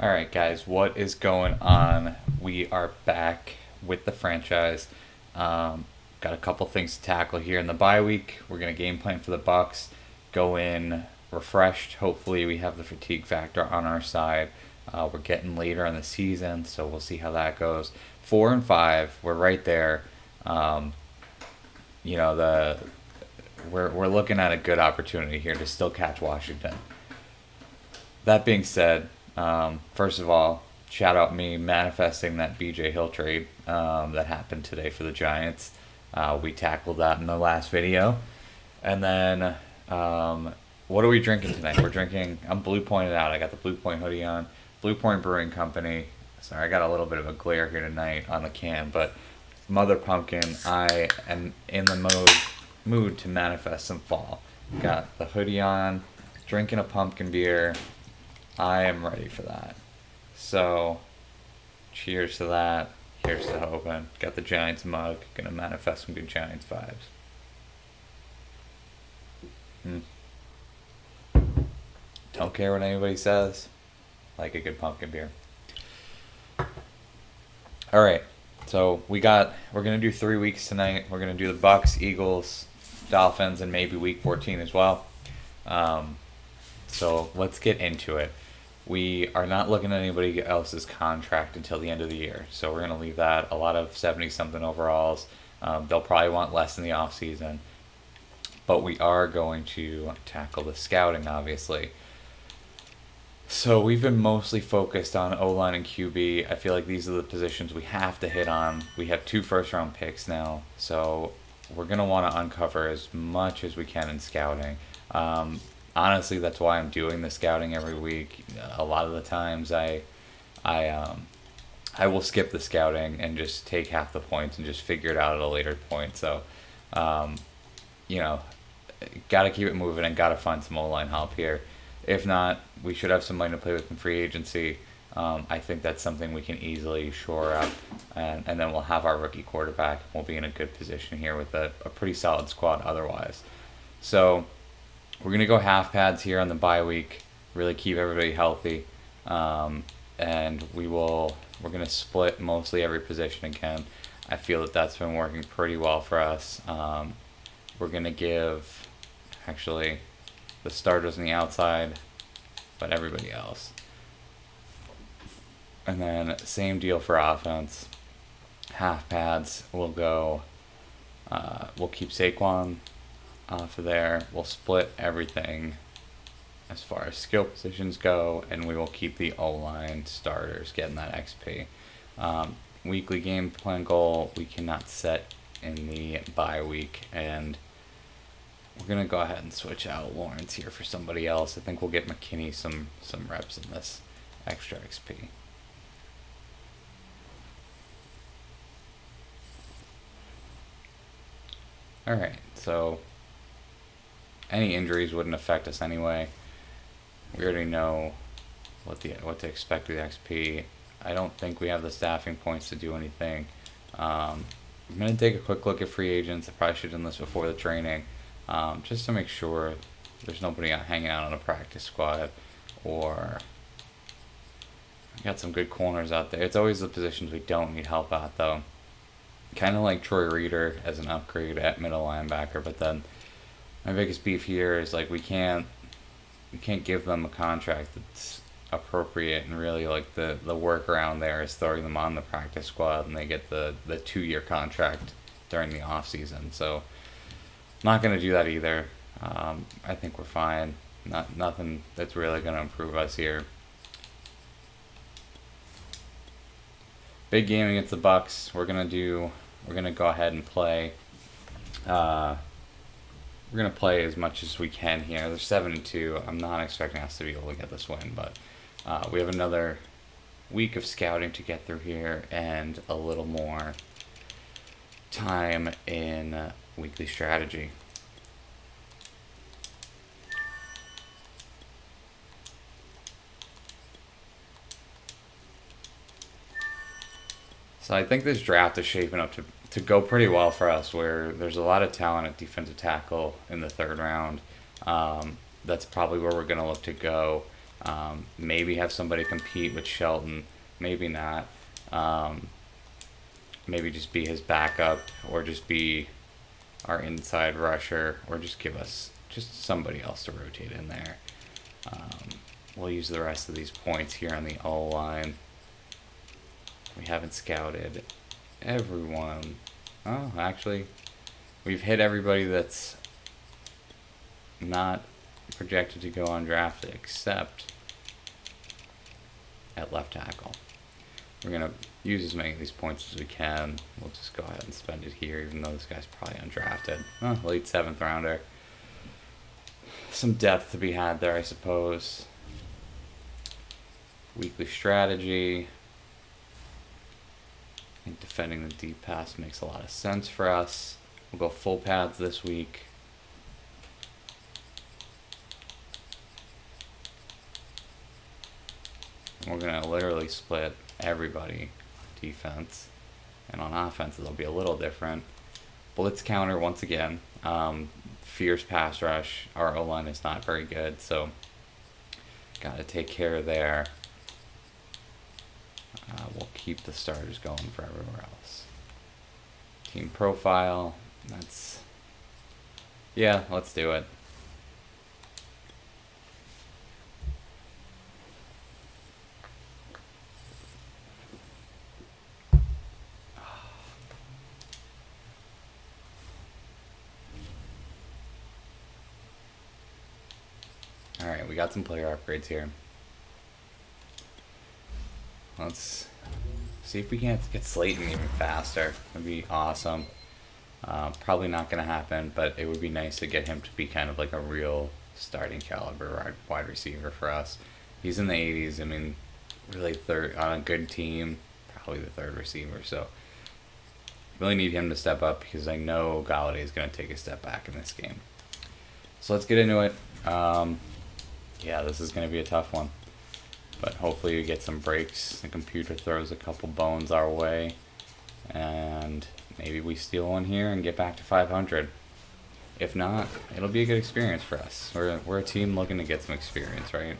All right, guys, what is going on? We are back with the franchise. Got a couple things to tackle here in the bye week. We're gonna game plan for the Bucks, go in refreshed. Hopefully, we have the fatigue factor on our side. We're getting later in the season, so we'll see how that goes. 4-5, we're right there. Um, you know the we're looking at a good opportunity here to still catch Washington. That being said, first of all, shout out me manifesting that BJ Hill trade that happened today for the Giants. We tackled that in the last video. And then, what are we drinking tonight? We're drinking, I'm Blue Pointed out. I got the Blue Point hoodie on. Blue Point Brewing Company. Sorry, I got a little bit of a glare here tonight on the can, but Mother Pumpkin, I am in the mood to manifest some fall. Got the hoodie on, drinking a pumpkin beer. I am ready for that. So, cheers to that. Here's to hoping. Got the Giants mug. Gonna manifest some good Giants vibes. Mm. Don't care what anybody says. Like a good pumpkin beer. All right. So we're gonna do 3 weeks tonight. We're gonna do the Bucks, Eagles, Dolphins, and maybe Week 14 as well. So let's get into it. We are not looking at anybody else's contract until the end of the year. So we're going to leave that. A lot of 70-something overalls. They'll probably want less in the offseason. But we are going to tackle the scouting, obviously. So we've been mostly focused on O-line and QB. I feel like these are the positions we have to hit on. We have 2 first-round picks now. So we're going to want to uncover as much as we can in scouting. Honestly, that's why I'm doing the scouting every week. A lot of the times I will skip the scouting and just take half the points and just figure it out at a later point. So, you know, got to keep it moving and got to find some O-line help here. If not, we should have some money to play with in free agency. I think that's something we can easily shore up. And then we'll have our rookie quarterback. We'll be in a good position here with a pretty solid squad otherwise. So we're going to go half pads here on the bye week, really keep everybody healthy. And we're going to split mostly every position again. I feel that that's been working pretty well for us. We're going to give, actually, the starters on the outside, but everybody else. And then same deal for offense. Half pads, we'll keep Saquon off of there. We'll split everything as far as skill positions go, and we will keep the O-line starters getting that XP. Weekly game plan goal we cannot set in the bye week, and we're gonna go ahead and switch out Lawrence here for somebody else. I think we'll get McKinney some reps in this extra XP. All right, so any injuries wouldn't affect us anyway. We already know what to expect with the XP. I don't think we have the staffing points to do anything. I'm going to take a quick look at free agents. I probably should have done this before the training, just to make sure there's nobody hanging out on a practice squad, or got some good corners out there. It's always the positions we don't need help at, though. Kind of like Troy Reader as an upgrade at middle linebacker, but then my biggest beef here is like we can't give them a contract that's appropriate, and really like the workaround there is throwing them on the practice squad and they get the 2-year contract during the off season. So not going to do that either. I think we're fine. Nothing that's really going to improve us here. Big game against the Bucks. We're gonna go ahead and play. We're going to play as much as we can here. They're 7-2. I'm not expecting us to be able to get this win, but we have another week of scouting to get through here and a little more time in weekly strategy. So I think this draft is shaping up to go pretty well for us, where there's a lot of talent at defensive tackle in the 3rd round. That's probably where we're going to look to go. Maybe have somebody compete with Shelton. Maybe not. Um, Maybe just be his backup, or just be our inside rusher, or just give us just somebody else to rotate in there. We'll use the rest of these points here on the O line. We haven't scouted everyone. Oh, actually, we've hit everybody that's not projected to go undrafted, except at left tackle. We're going to use as many of these points as we can. We'll just go ahead and spend it here, even though this guy's probably undrafted. Oh, late 7th rounder. Some depth to be had there, I suppose. Weekly strategy. I think defending the deep pass makes a lot of sense for us. We'll go full pads this week. We're going to literally split everybody defense. And on offense, it'll be a little different. Blitz counter once again. Fierce pass rush. Our O-line is not very good, so got to take care of there. We'll keep the starters going for everywhere else. Team profile. Yeah, let's do it. Alright, we got some player upgrades here. Let's see if we can't get Slayton even faster. That'd be awesome. Probably not going to happen, but it would be nice to get him to be kind of like a real starting caliber wide receiver for us. He's in the 80s. I mean, really third on a good team, probably the third receiver. So really need him to step up, because I know Galladay is going to take a step back in this game. So let's get into it. Yeah, this is going to be a tough one. But hopefully we get some breaks. The computer throws a couple bones our way. And maybe we steal one here and get back to 500. If not, it'll be a good experience for us. We're a team looking to get some experience, right?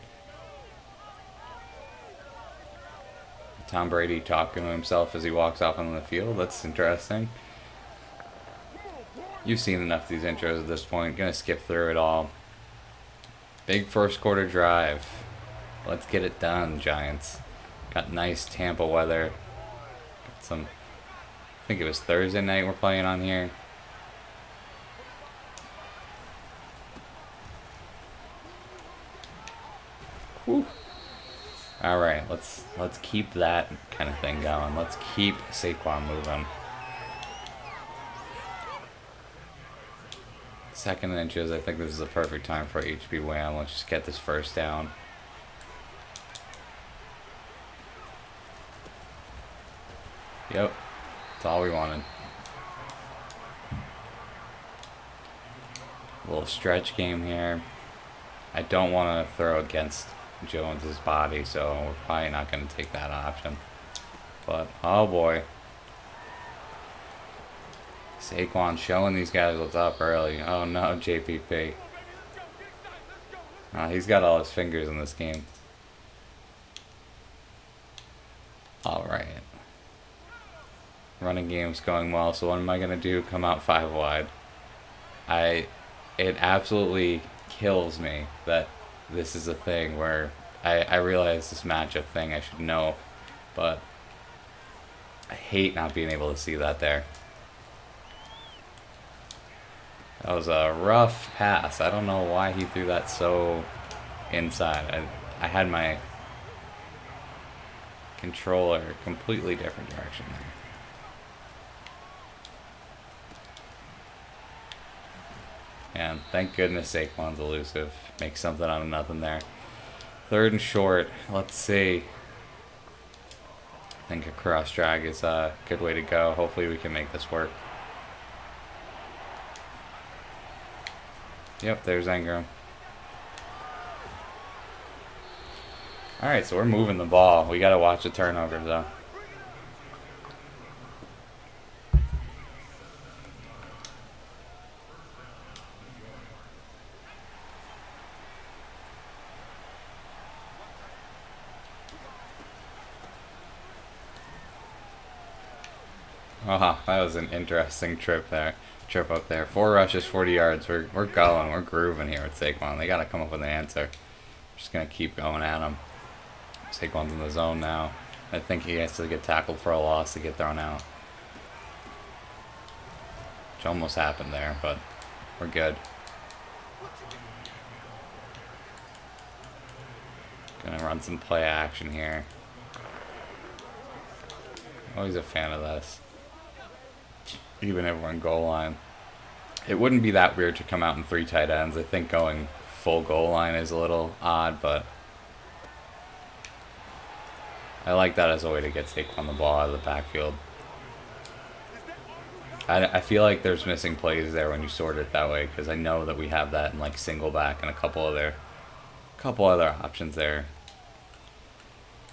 Tom Brady talking to himself as he walks off on the field. That's interesting. You've seen enough of these intros at this point. Gonna skip through it all. Big first quarter drive. Let's get it done, Giants. Got nice Tampa weather. Got some, I think it was Thursday night we're playing on here. Whew. All right, let's keep that kind of thing going. Let's keep Saquon moving. 2nd inches. I think this is a perfect time for HB Wham. Let's just get this first down. Yep, that's all we wanted. A little stretch game here. I don't want to throw against Jones's body, so we're probably not going to take that option. But, oh boy. Saquon showing these guys what's up early. Oh no, JPP. He's got all his fingers in this game. Alright. Running game's going well, so what am I going to do? Come out 5 wide. It absolutely kills me that this is a thing where I realize this matchup thing I should know, but I hate not being able to see that there. That was a rough pass. I don't know why he threw that so inside. I had my controller completely different direction there. And thank goodness Saquon's elusive. Makes something out of nothing there. 3rd and short. Let's see. I think a cross drag is a good way to go. Hopefully we can make this work. Yep, there's Ingram. Alright, so we're moving the ball. We gotta watch the turnovers though. Oh, that was an interesting trip there. Trip up there. 4 rushes, 40 yards. We're going. We're grooving here with Saquon. They got to come up with an answer. Just going to keep going at him. Saquon's in the zone now. I think he has to get tackled for a loss to get thrown out. Which almost happened there, but we're good. Gonna run some play action here. Always a fan of this. Even if we're in goal line. It wouldn't be that weird to come out in 3 tight ends. I think going full goal line is a little odd, but I like that as a way to get Saquon the ball out of the backfield. I feel like there's missing plays there when you sort it that way, because I know that we have that in like single back and a couple other options there.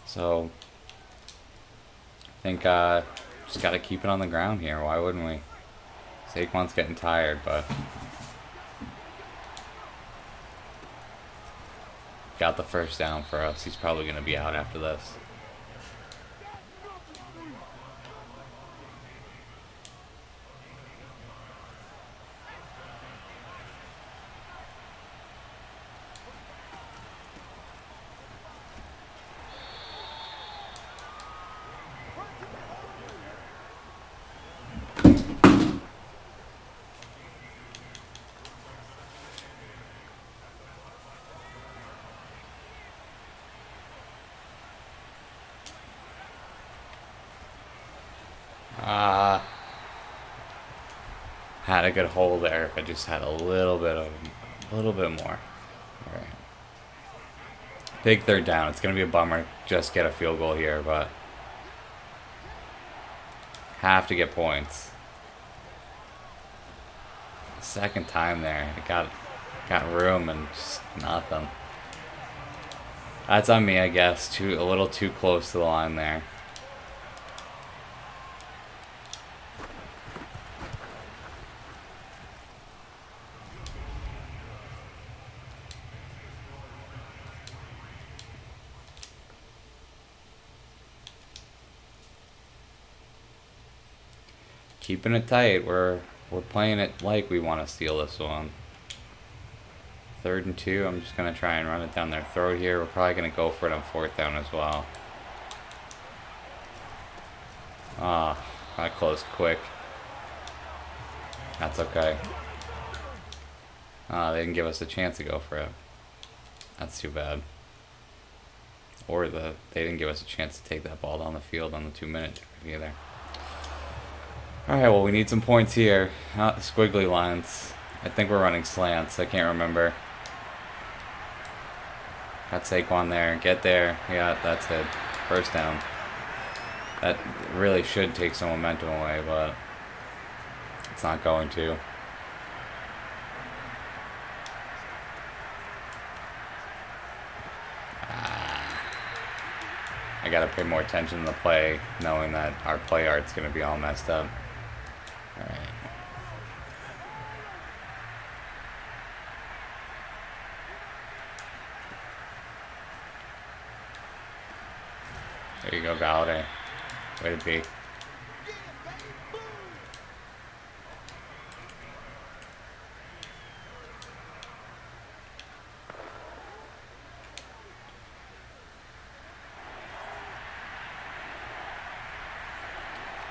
So I think just got to keep it on the ground here. Why wouldn't we? Saquon's getting tired, but got the first down for us. He's probably going to be out after this. Had a good hole there if I just had a little bit more. All right. Big third down. It's going to be a bummer. Just get a field goal here, but have to get points. Second time there. It got room and just nothing. That's on me, I guess. A little too close to the line there. Keeping it tight. We're playing it like we want to steal this one. 3rd and 2. I'm just going to try and run it down their throat here. We're probably going to go for it on 4th down as well. Got close quick. That's okay. They didn't give us a chance to go for it. That's too bad. Or they didn't give us a chance to take that ball down the field on the 2-minute either. Alright, well, we need some points here. Squiggly lines. I think we're running slants. I can't remember. Got Saquon there. Get there. Yeah, that's it. First down. That really should take some momentum away, but it's not going to. I gotta pay more attention to the play, knowing that our play art's gonna be all messed up. Alright. There you go, Galladay. Way to be.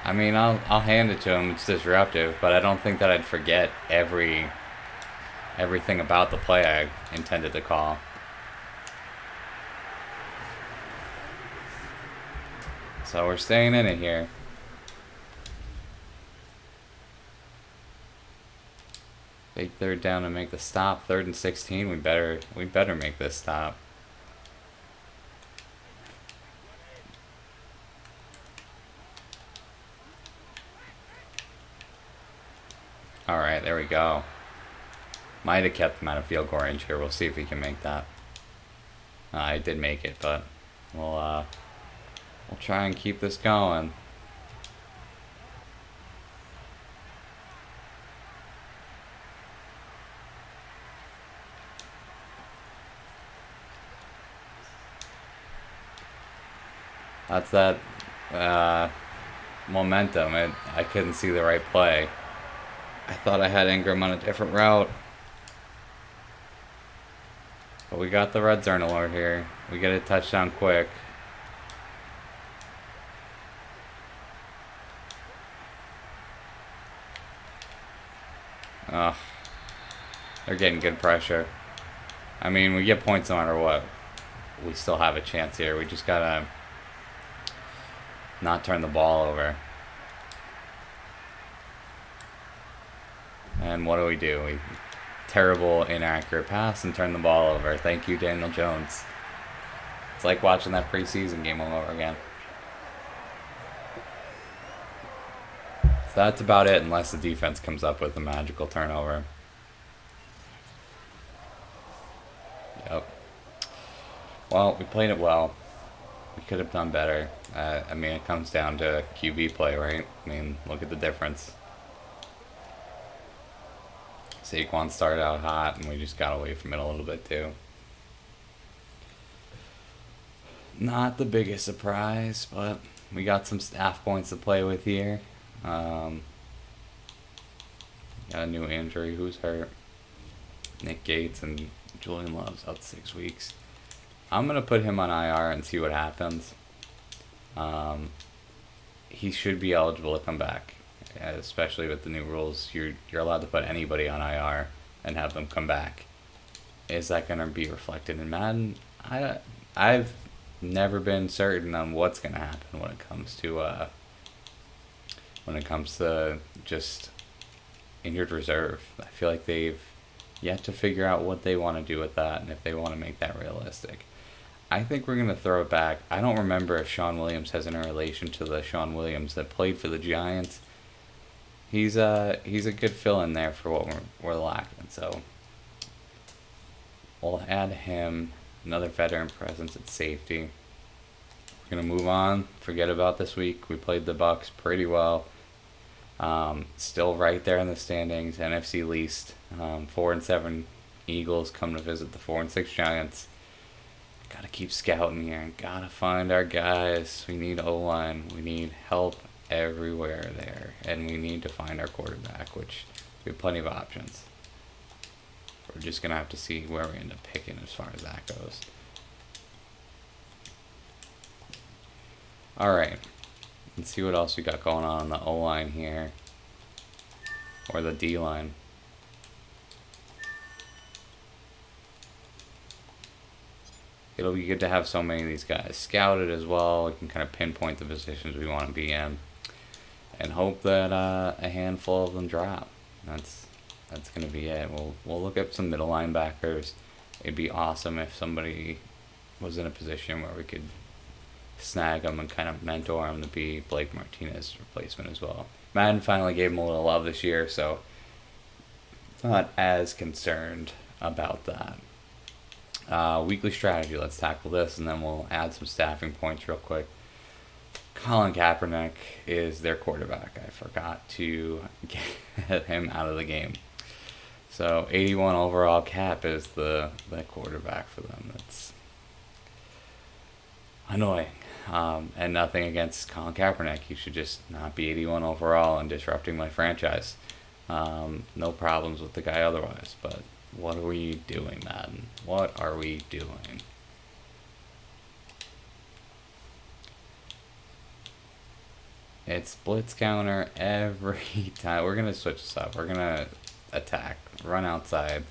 I mean, I'll hand it to him. It's disruptive, but I don't think that I'd forget everything about the play I intended to call. So we're staying in it here. Big third down to make the stop. 3rd and 16. We better make this stop. Alright, there we go. Might have kept him out of field goal range here. We'll see if he can make that. I did make it, but we'll try and keep this going. That's that momentum. I couldn't see the right play. I thought I had Ingram on a different route. But we got the red zone alert here. We get a touchdown quick. Ugh. They're getting good pressure. I mean, we get points no matter what. We still have a chance here. We just gotta not turn the ball over. And what do? We terrible, inaccurate pass and turn the ball over. Thank you, Daniel Jones. It's like watching that preseason game all over again. So that's about it, unless the defense comes up with a magical turnover. Yep. Well, we played it well. We could have done better. I mean, it comes down to QB play, right? I mean, look at the difference. Saquon started out hot, and we just got away from it a little bit, too. Not the biggest surprise, but we got some staff points to play with here. Got a new injury. Who's hurt? Nick Gates and Julian Love's out 6 weeks. I'm going to put him on IR and see what happens. He should be eligible to come back, especially with the new rules. You're allowed to put anybody on IR and have them come back. Is that going to be reflected in Madden? I've never been certain on what's going to happen when it comes to just injured reserve. I feel like they've yet to figure out what they want to do with that and if they want to make that realistic. I think we're going to throw it back. I don't remember if Sean Williams has any relation to the Sean Williams that played for the Giants. He's a good fill-in there for what we're lacking. So we'll add him, another veteran presence at safety. We're going to move on. Forget about this week. We played the Bucks pretty well. Still right there in the standings. NFC least. 4-7 Eagles come to visit the 4-6 Giants. Gotta keep scouting here. Gotta find our guys. We need O-line. We need help everywhere there. And we need to find our quarterback, which we have plenty of options. We're just gonna have to see where we end up picking as far as that goes. Alright. Let's see what else we got going on the O-line here. Or the D-line. It'll be good to have so many of these guys scouted as well. We can kind of pinpoint the positions we want to be in. And hope that a handful of them drop. That's going to be it. We'll look at some middle linebackers. It'd be awesome if somebody was in a position where we could snag them and kind of mentor them to be Blake Martinez's replacement as well. Madden finally gave him a little love this year, so not as concerned about that. Weekly strategy. Let's tackle this, and then we'll add some staffing points real quick. Colin Kaepernick is their quarterback. I forgot to get him out of the game. So 81 overall. Cap is the quarterback for them. That's annoying. And nothing against Colin Kaepernick. He should just not be 81 overall and disrupting my franchise. No problems with the guy otherwise, but what are we doing, Madden? What are we doing? It's blitz counter every time. We're going to switch this up. We're going to attack, run outside,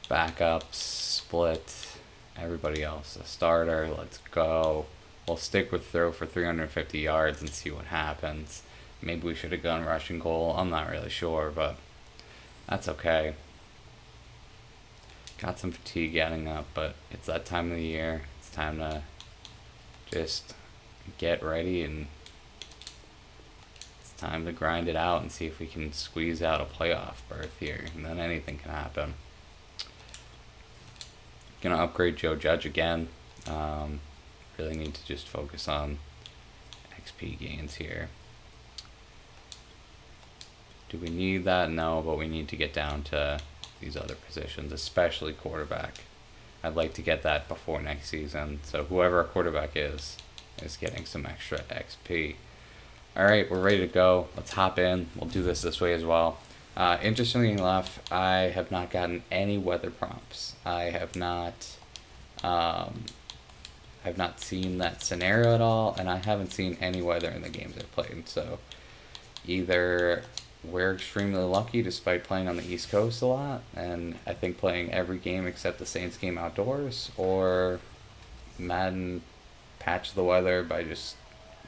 backups, split, everybody else. A starter, let's go. We'll stick with throw for 350 yards and see what happens. Maybe we should have gone rushing goal. I'm not really sure, but that's okay. Got some fatigue adding up, but it's that time of the year. It's time to just get ready, and it's time to grind it out and see if we can squeeze out a playoff berth here, and then anything can happen. Gonna upgrade Joe Judge again. Really need to just focus on XP gains here. Do we need that? No, but we need to get down to these other positions, especially quarterback. I'd like to get that before next season. So whoever our quarterback is, is getting some extra XP. Alright, we're ready to go. Let's hop in. We'll do this way as well. Interestingly enough, I have not gotten any weather prompts. I've not seen that scenario at all, and I haven't seen any weather in the games I've played. So either we're extremely lucky despite playing on the East Coast a lot, and I think playing every game except the Saints game outdoors, or Madden patched the weather by just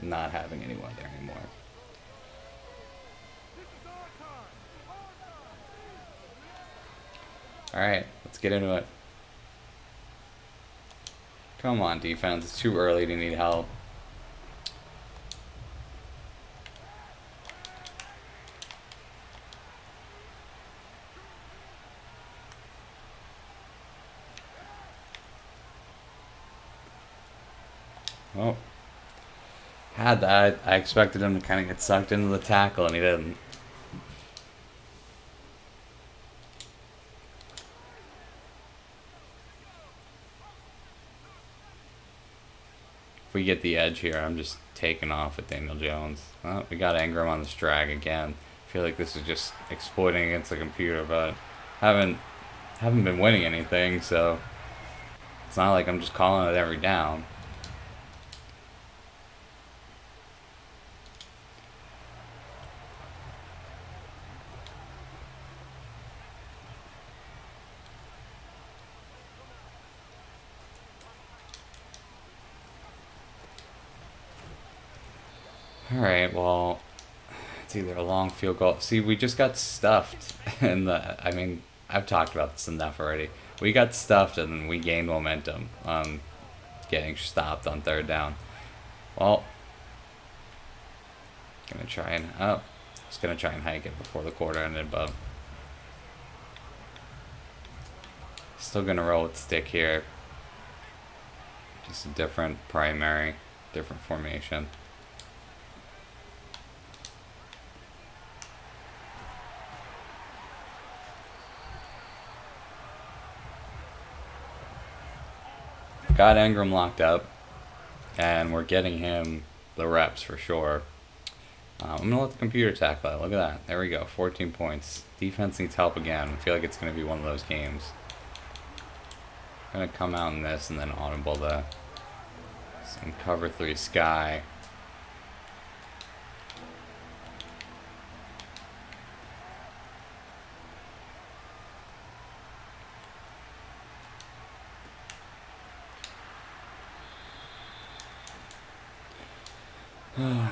not having any weather anymore. Alright, let's get into it. Come on, defense. It's too early to need help. Oh. Had that. I expected him to kind of get sucked into the tackle, and he didn't. If we get the edge here, I'm just taking off with Daniel Jones. Oh, we got Ingram on this drag again. I feel like this is just exploiting against the computer, but haven't been winning anything, so it's not like I'm just calling it every down. Alright, well, it's either a long field goal. See, we just got stuffed. I mean, I've talked about this enough already. We got stuffed and then we gained momentum on getting stopped on third down. Well, gonna try and, just gonna try and hike it before the quarter ended, but still gonna roll with stick here. Just a different primary, different formation. Got Ingram locked up, and we're getting him the reps for sure. I'm going to let the computer tackle it. Look at that. There we go. 14 points. Defense needs help again. I feel like it's going to be one of those games. I'm going to come out in this and then audible the some cover 3 sky.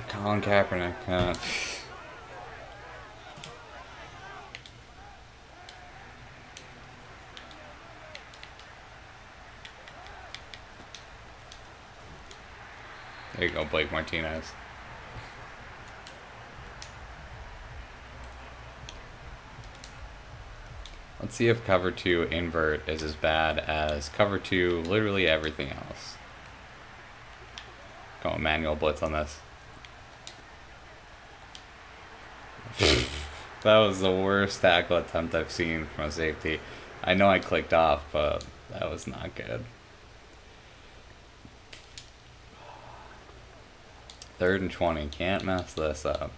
Colin Kaepernick. There you go, Blake Martinez. Let's see if cover 2 invert is as bad as cover 2 literally everything else. Go manual blitz on this. That was the worst tackle attempt I've seen from a safety. I know I clicked off, but that was not good. 3rd and 20. Can't mess this up.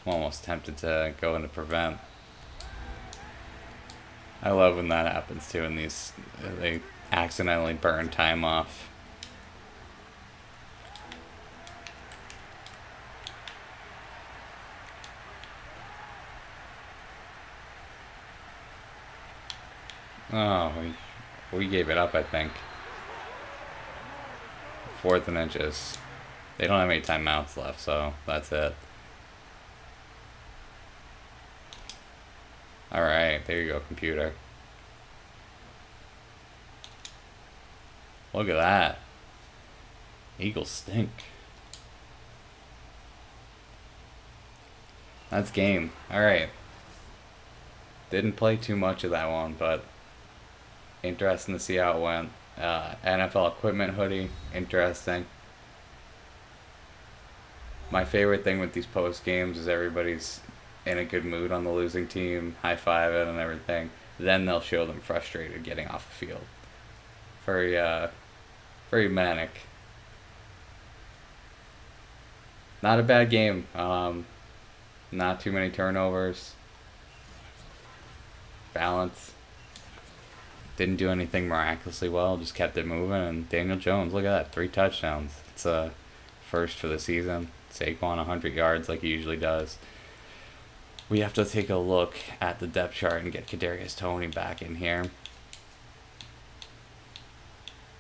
I'm almost tempted to go into prevent. I love when that happens too, in these, they accidentally burn time off. Oh, we gave it up, I think. 4th and inches. They don't have any timeouts left, so that's it. Alright, there you go, computer. Look at that. Eagles stink. That's game. Alright. Didn't play too much of that one, but interesting to see how it went. NFL equipment hoodie, interesting. My favorite thing with these post games is everybody's in a good mood on the losing team, high-fiving and everything. Then they'll show them frustrated getting off the field. Very manic. Not a bad game. Not too many turnovers. Balance. Didn't do anything miraculously well. Just kept it moving. And Daniel Jones, look at that, 3 touchdowns. It's a first for the season. Saquon 100 yards like he usually does. We have to take a look at the depth chart and get Kadarius Toney back in here.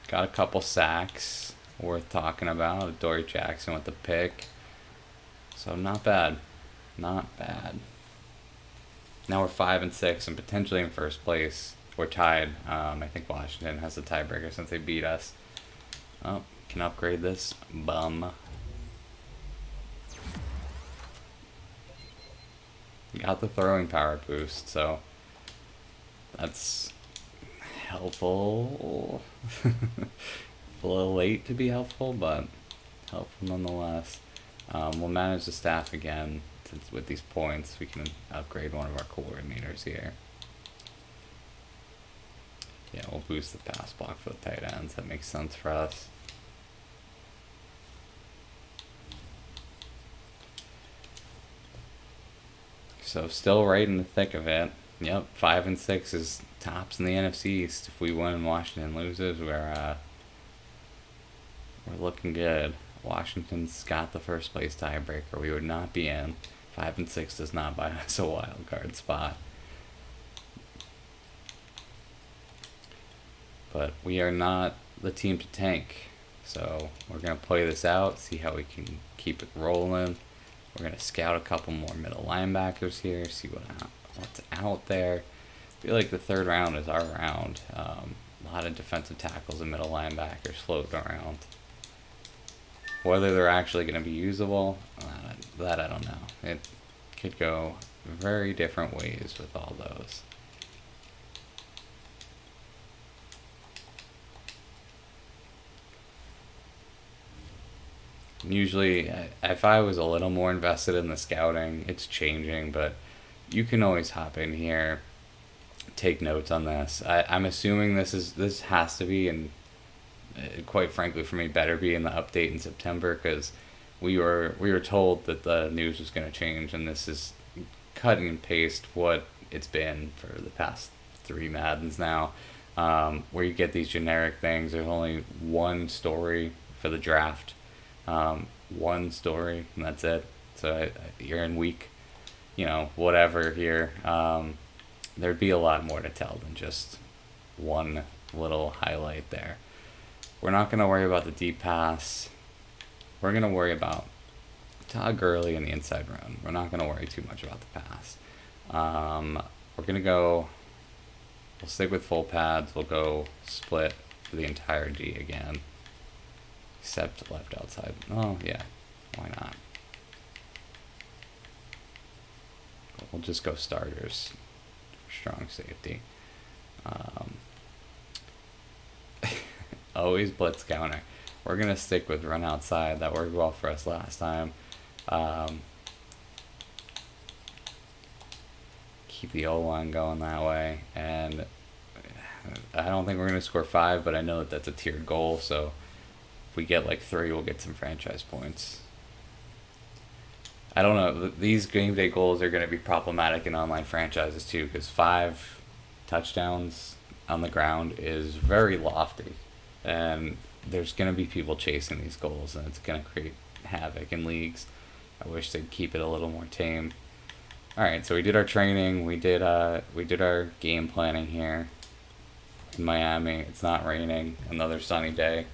Got a couple sacks worth talking about. Dory Jackson with the pick. So not bad. Not bad. Now we're 5-6 and potentially in first place. We're tied. I think Washington has the tiebreaker since they beat us. Oh, can upgrade this. Bum. Got the throwing power boost, so that's helpful. A little late to be helpful, but helpful nonetheless. We'll manage the staff again. Since with these points, we can upgrade one of our coordinators here. Yeah, we'll boost the pass block for the tight ends. That makes sense for us. So still right in the thick of it. Yep, 5-6 is tops in the NFC East. If we win and Washington loses, we're looking good. Washington's got the first place tiebreaker. We would not be in. 5-6 does not buy us a wild card spot. But we are not the team to tank. So we're going to play this out, see how we can keep it rolling. We're going to scout a couple more middle linebackers here, see what's out there. I feel like the third round is our round. A lot of defensive tackles and middle linebackers floating around. Whether they're actually going to be usable, that I don't know. It could go very different ways with all those. Usually, if I was a little more invested in the scouting, it's changing, but you can always hop in here, take notes on this. I'm assuming this has to be, and quite frankly for me, better be in the update in September, because we were told that the news was going to change, and this is cut and paste what it's been for the past 3 Maddens now, where you get these generic things. There's only one story for the draft. One story, and that's it. So you're in week, whatever here. There'd be a lot more to tell than just one little highlight there. We're not going to worry about the deep pass. We're going to worry about Todd Gurley in the inside run. We're not going to worry too much about the pass. We're going to we'll stick with full pads. We'll go split for the entire D again. Except left outside. Oh, yeah. Why not? We'll just go starters. Strong safety. Always blitz counter. We're going to stick with run outside. That worked well for us last time. Keep the O-line going that way. And I don't think we're going to score 5, but I know that that's a tiered goal, so we get like 3, we'll get some franchise points. I don't know. These game day goals are going to be problematic in online franchises too, because 5 touchdowns on the ground is very lofty, and there's going to be people chasing these goals, and it's going to create havoc in leagues. I wish they'd keep it a little more tame. All right, so we did our training. We did our game planning here in Miami. It's not raining. Another sunny day.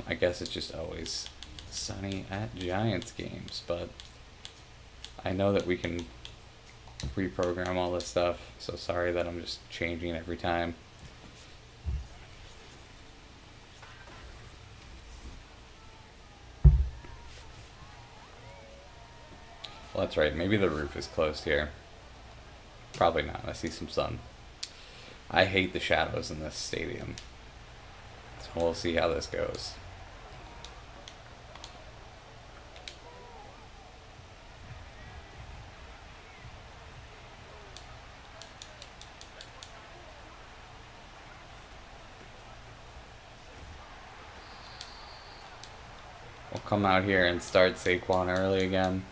I guess it's just always sunny at Giants games, but I know that we can reprogram all this stuff, so sorry that I'm just changing it every time. Well, that's right, maybe the roof is closed here. Probably not. I see some sun. I hate the shadows in this stadium. So we'll see how this goes. We'll come out here and start Saquon early again.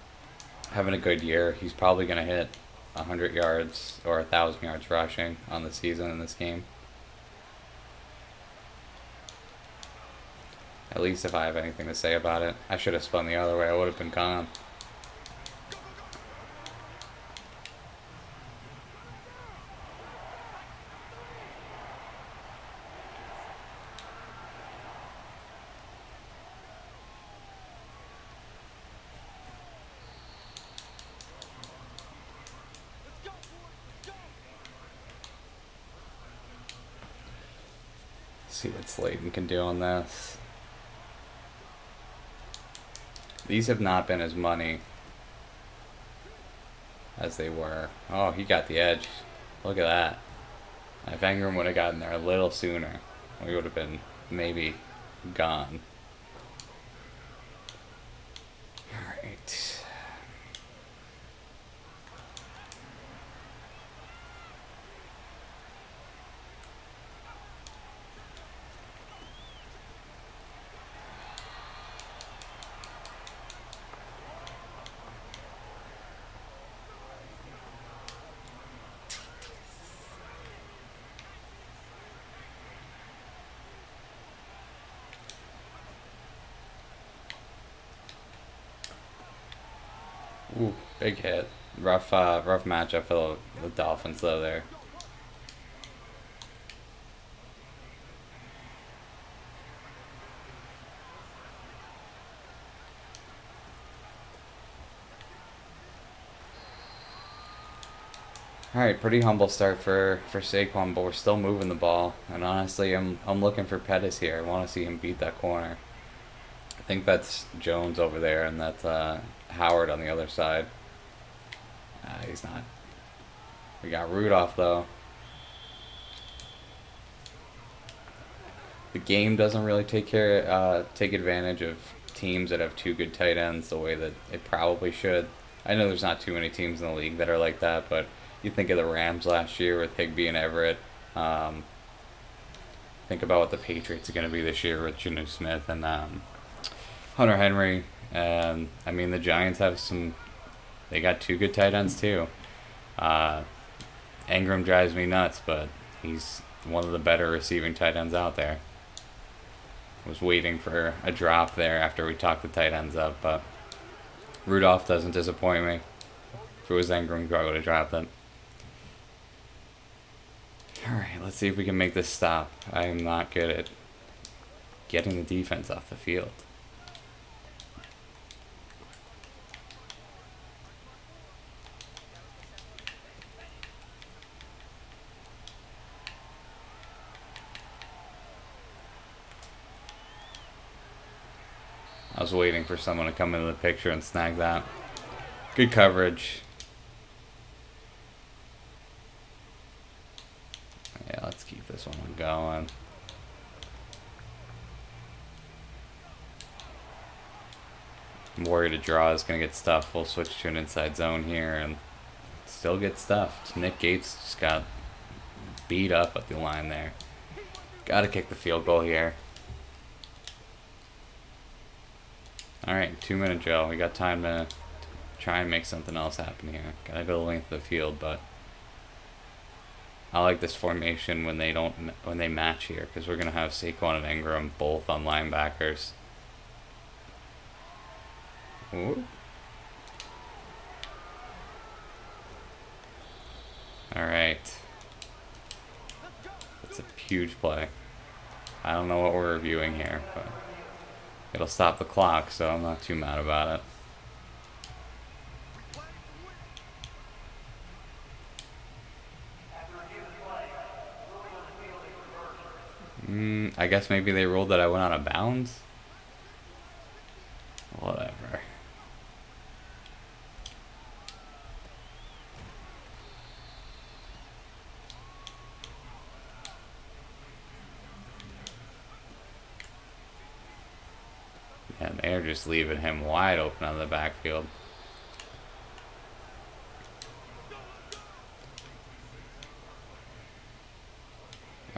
Having a good year. He's probably going to hit 100 yards or 1,000 yards rushing on the season in this game. At least if I have anything to say about it. I should have spun the other way. I would have been gone. See what Slayton can do on this. These have not been as money as they were. Oh, he got the edge. Look at that. If Ingram would have gotten there a little sooner, we would have been maybe gone. Alright. Ooh, big hit. Rough matchup for the Dolphins though there. Alright, pretty humble start for Saquon, but we're still moving the ball. And honestly, I'm looking for Pettis here. I want to see him beat that corner. I think that's Jones over there, and that's Howard on the other side. He's not. We got Rudolph though. The game doesn't really take advantage of teams that have two good tight ends the way that it probably should. I know there's not too many teams in the league that are like that, but you think of the Rams last year with Higbee and Everett. Think about what the Patriots are going to be this year with Geno Smith and Hunter Henry. I mean, the Giants have they got two good tight ends too. Ingram drives me nuts, but he's one of the better receiving tight ends out there. I was waiting for a drop there after we talked the tight ends up, but Rudolph doesn't disappoint me. If it was Ingram, I would have dropped it. Alright, let's see if we can make this stop. I am not good at getting the defense off the field. I was waiting for someone to come into the picture and snag that. Good coverage. Yeah, let's keep this one going. I'm worried a draw is going to get stuffed. We'll switch to an inside zone here and still get stuffed. Nick Gates just got beat up at the line there. Got to kick the field goal here. Alright, 2-minute drill. We got time to try and make something else happen here. Gotta go the length of the field, but I like this formation when they match here, because we're gonna have Saquon and Ingram both on linebackers. Ooh. Alright. That's a huge play. I don't know what we're reviewing here, but it'll stop the clock, so I'm not too mad about it. I guess maybe they ruled that I went out of bounds. Whatever. Yeah, they're just leaving him wide open on the backfield.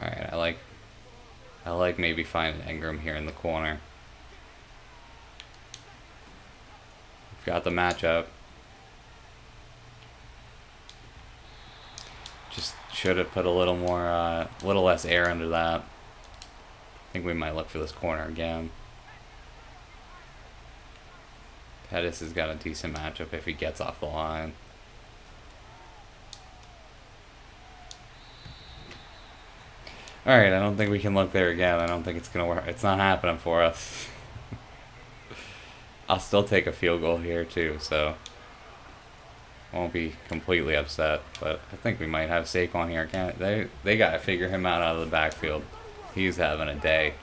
Alright, I like maybe finding Ingram here in the corner. got the matchup. Just should have put a little more, little less air under that. I think we might look for this corner again. Pettis has got a decent matchup if he gets off the line. Alright, I don't think we can look there again. I don't think it's going to work. It's not happening for us. I'll still take a field goal here too, so won't be completely upset. But I think we might have Saquon here. They got to figure him out of the backfield. He's having a day.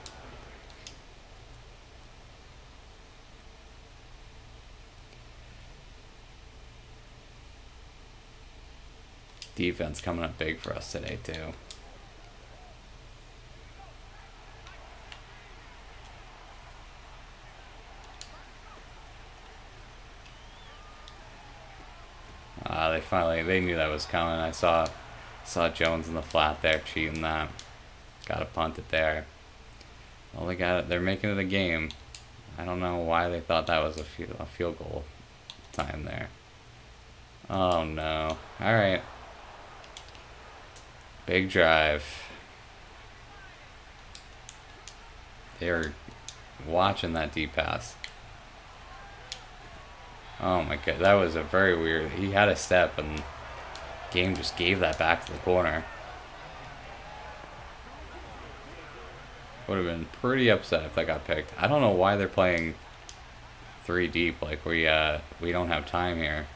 Defense coming up big for us today too. They knew that was coming. I saw Jones in the flat there cheating that. Got to punt it there. Well, they got it. They're making it a game. I don't know why they thought that was a field goal time there. Oh no. All right. Big drive. They're watching that deep pass. Oh my god, that was a very weird. He had a step and game just gave that back to the corner. Would have been pretty upset if that got picked. I don't know why they're playing 3 deep. Like we don't have time here.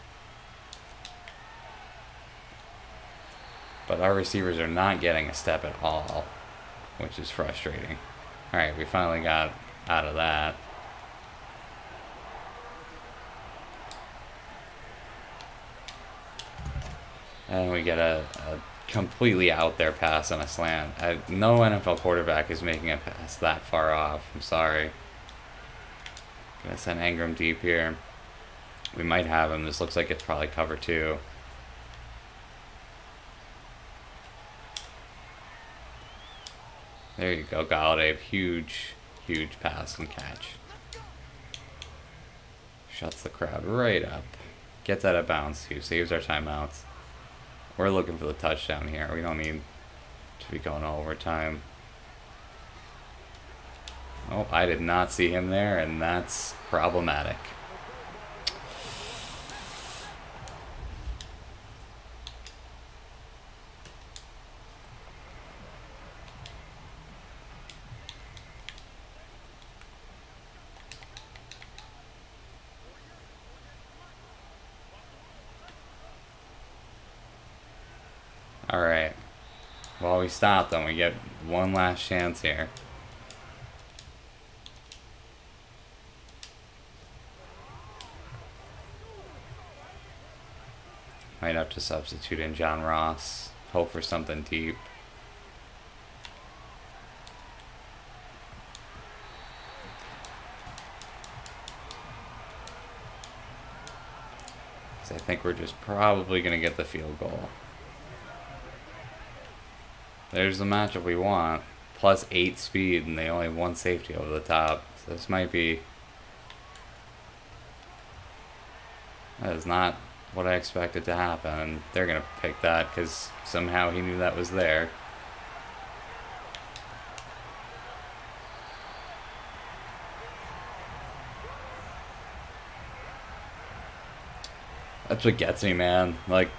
But our receivers are not getting a step at all, which is frustrating. All right, we finally got out of that. And we get a completely out there pass on a slant. No NFL quarterback is making a pass that far off. I'm sorry. Gonna send Ingram deep here. We might have him. This looks like it's probably cover 2. There you go, Galladay. Huge pass and catch. Shuts the crowd right up. Gets out of bounds too. Saves our timeouts. We're looking for the touchdown here. We don't need to be going overtime. Oh, I did not see him there, and that's problematic. Alright. Well, we stopped them. We get one last chance here. Might have to substitute in John Ross. Hope for something deep. So I think we're just probably going to get the field goal. There's the matchup we want. Plus 8 speed, and they only have 1 safety over the top. So this might be... That is not what I expected to happen. They're going to pick that because somehow he knew that was there. That's what gets me, man. Like,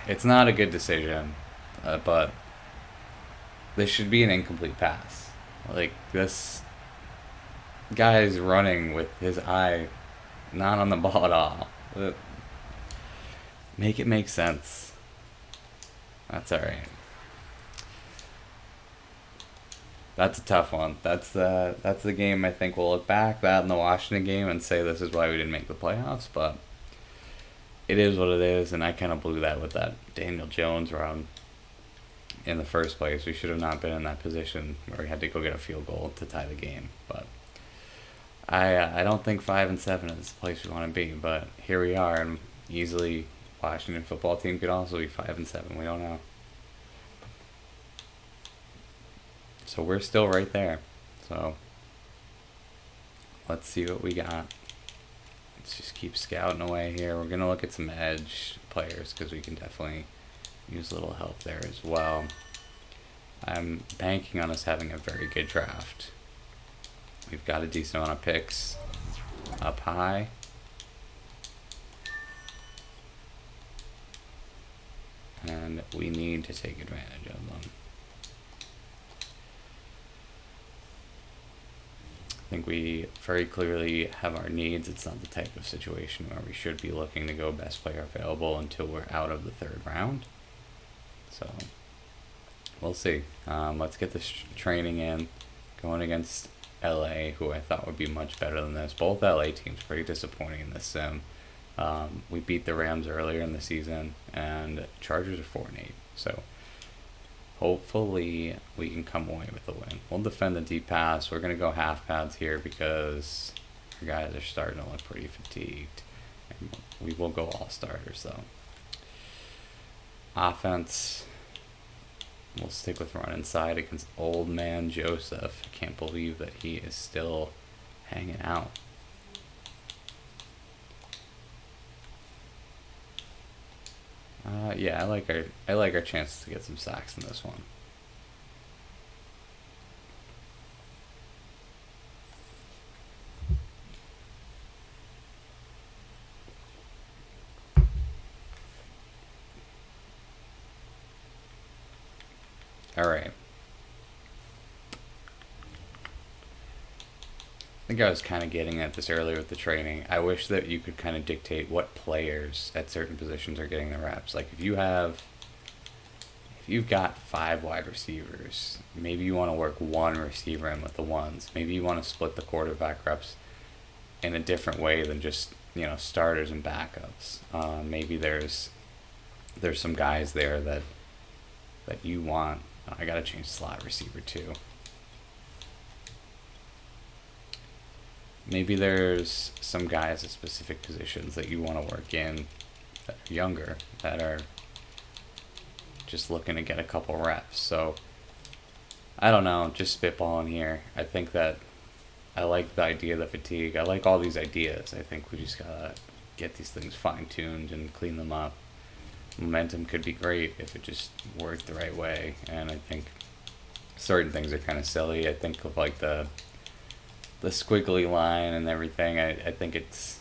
it's not a good decision, but this should be an incomplete pass. Like, this guy is running with his eye not on the ball at all. Make it make sense. That's alright. That's a tough one. That's the game I think we'll look back, that and the Washington game, and say this is why we didn't make the playoffs, but it is what it is, and I kind of blew that with that Daniel Jones run in the first place. We should have not been in that position where we had to go get a field goal to tie the game, but I don't think 5-7 is the place we want to be, but here we are, and easily Washington football team could also be 5-7. We don't know. So we're still right there. So let's see what we got. Let's just keep scouting away here. We're going to look at some edge players because we can definitely use a little help there as well. I'm banking on us having a very good draft. We've got a decent amount of picks up high. And we need to take advantage of them. I think we very clearly have our needs. It's not the type of situation where we should be looking to go best player available until we're out of the third round. So we'll see. Let's get this training in. Going against LA, who I thought would be much better than this. Both LA teams pretty disappointing in this sim. We beat the Rams earlier in the season, and Chargers are 4-8. So hopefully we can come away with a win. We'll defend the deep pass. We're going to go half pads here because our guys are starting to look pretty fatigued. And we will go all starters though. Offense, we'll stick with run inside against old man Joseph. I can't believe that he is still hanging out. Yeah, I like our chances to get some sacks in this one. All right. I think I was kind of getting at this earlier with the training. I wish that you could kind of dictate what players at certain positions are getting the reps. Like if you've got 5 wide receivers, maybe you want to work one receiver in with the ones. Maybe you want to split the quarterback reps in a different way than just, starters and backups. Maybe there's some guys there that you want. I gotta change slot receiver too. Maybe there's some guys at specific positions that you want to work in that are younger, that are just looking to get a couple reps. So, I don't know, just spitballing here. I think that I like the idea of the fatigue. I like all these ideas. I think we just gotta get these things fine-tuned and clean them up. Momentum could be great if it just worked the right way. And I think certain things are kind of silly. I think of like the squiggly line and everything. I think it's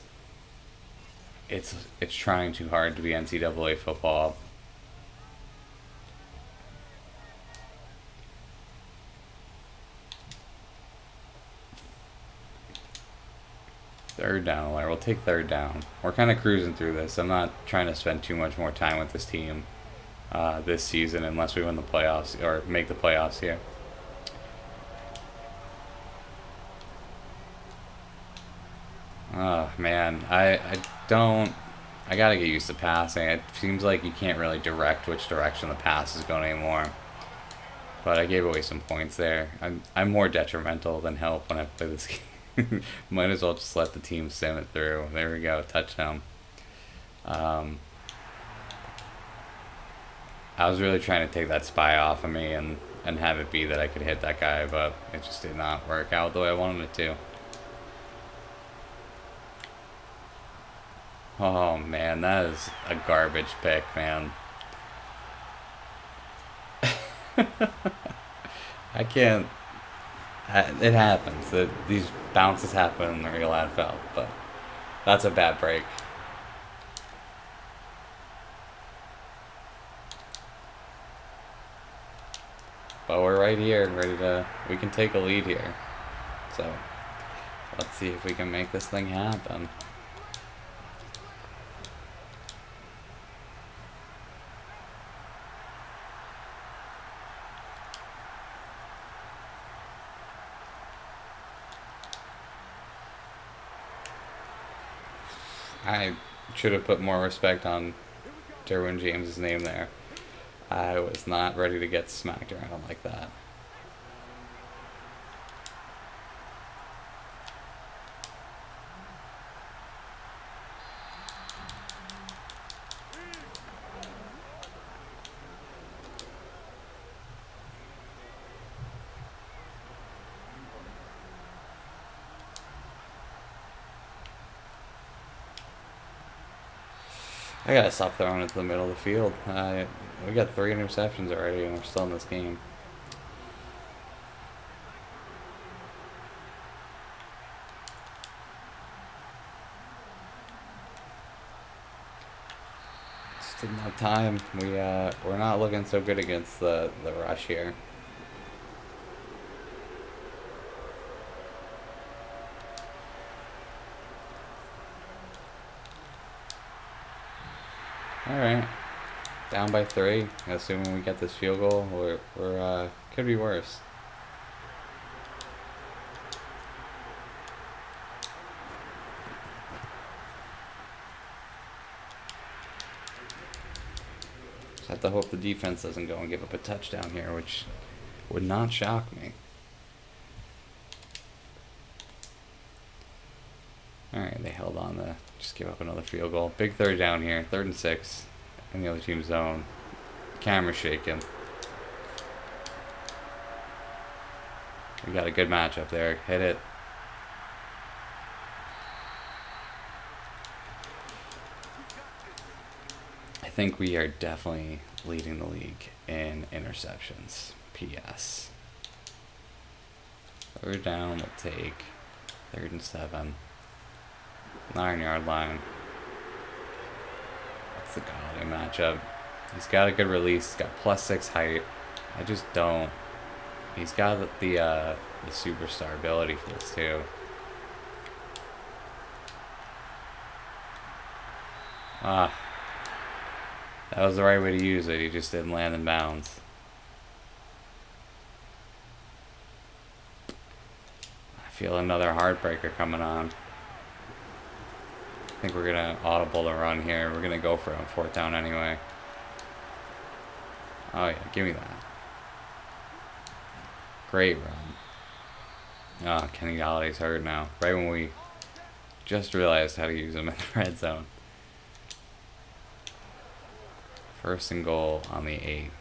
trying too hard to be NCAA football. Third down alert. We'll take third down. We're kind of cruising through this. I'm not trying to spend too much more time with this team this season unless we win the playoffs or make the playoffs here. Oh, man. I gotta get used to passing. It seems like you can't really direct which direction the pass is going anymore. But I gave away some points there. I'm more detrimental than help when I play this game. Might as well just let the team sim it through. There we go. Touchdown. I was really trying to take that spy off of me and have it be that I could hit that guy, but it just did not work out the way I wanted it to. Oh, man, that is a garbage pick, man. I can't... It happens. These bounces happen in the real NFL, but that's a bad break. But we're right here and we can take a lead here. So, let's see if we can make this thing happen. I should have put more respect on Derwin James' name there. I was not ready to get smacked around like that. I gotta stop throwing it to the middle of the field. We got 3 interceptions already, and we're still in this game. Just didn't have time. We're not looking so good against the rush here. All right, down by 3. Assuming we get this field goal, we're could be worse. Just have to hope the defense doesn't go and give up a touchdown here, which would not shock me. Alright, they held on to just give up another field goal. Big third down here, 3rd and 6 in the other team's zone. Camera's shaking. We got a good matchup there. Hit it. I think we are definitely leading the league in interceptions. P.S. Third down, we'll take 3rd and 7. 9-yard line. That's the Galladay matchup. He's got a good release. He's got +6 height. I just don't. He's got the superstar ability for this too. Ah, that was the right way to use it. He just didn't land in bounds. I feel another heartbreaker coming on. I think we're gonna audible the run here. We're gonna go for it on 4th down anyway. Oh yeah, give me that. Great run. Ah, Kenny Galladay's hurt now. Right when we just realized how to use him in the red zone. 1st and goal on the 8.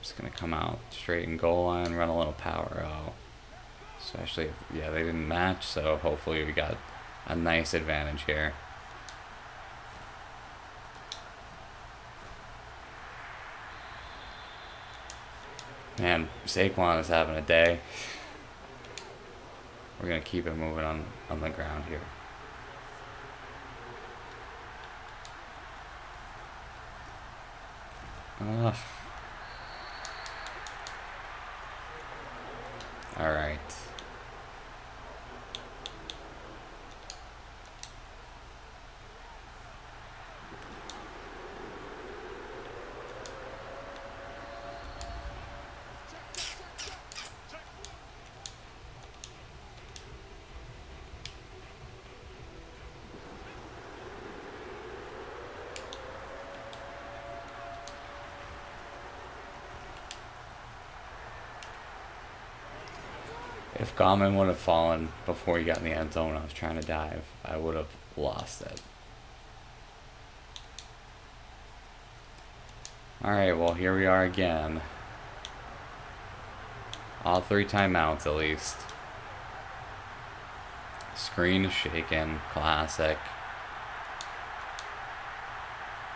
Just gonna come out straight in goal line, run a little power out. Especially if, yeah, they didn't match, so hopefully we got a nice advantage here. Man, Saquon is having a day. We're going to keep it moving on the ground here. Ugh. All right. If Gauman would have fallen before he got in the end zone, I was trying to dive, I would have lost it. Alright, well, here we are again. All 3 timeouts, at least. Screen is shaking. Classic.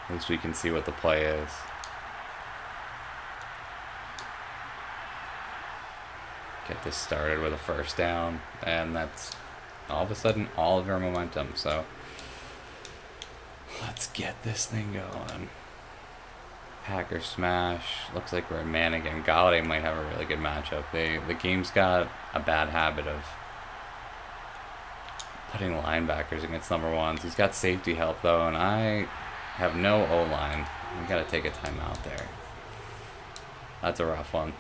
At least we can see what the play is. Get this started with a 1st down, and that's all of a sudden all of our momentum. So let's get this thing going. Packers smash. Looks like we're in man again. Galladay might have a really good matchup. The game's got a bad habit of putting linebackers against number ones. He's got safety help though, and I have no O-line. We gotta take a timeout there. That's a rough one.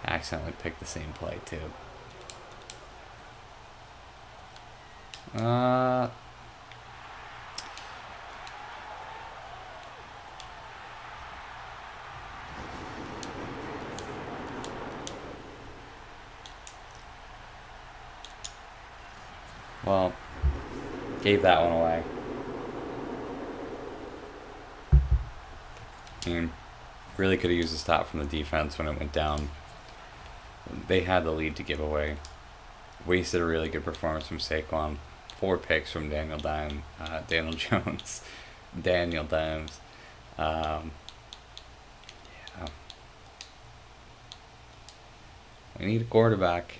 I accidentally picked the same play too. Well, gave that one away. And really could have used a stop from the defense when it went down. They had the lead to give away wasted a really good performance from Saquon. 4 picks from Daniel Jones, Daniel Dimes. Um, yeah. We need a quarterback.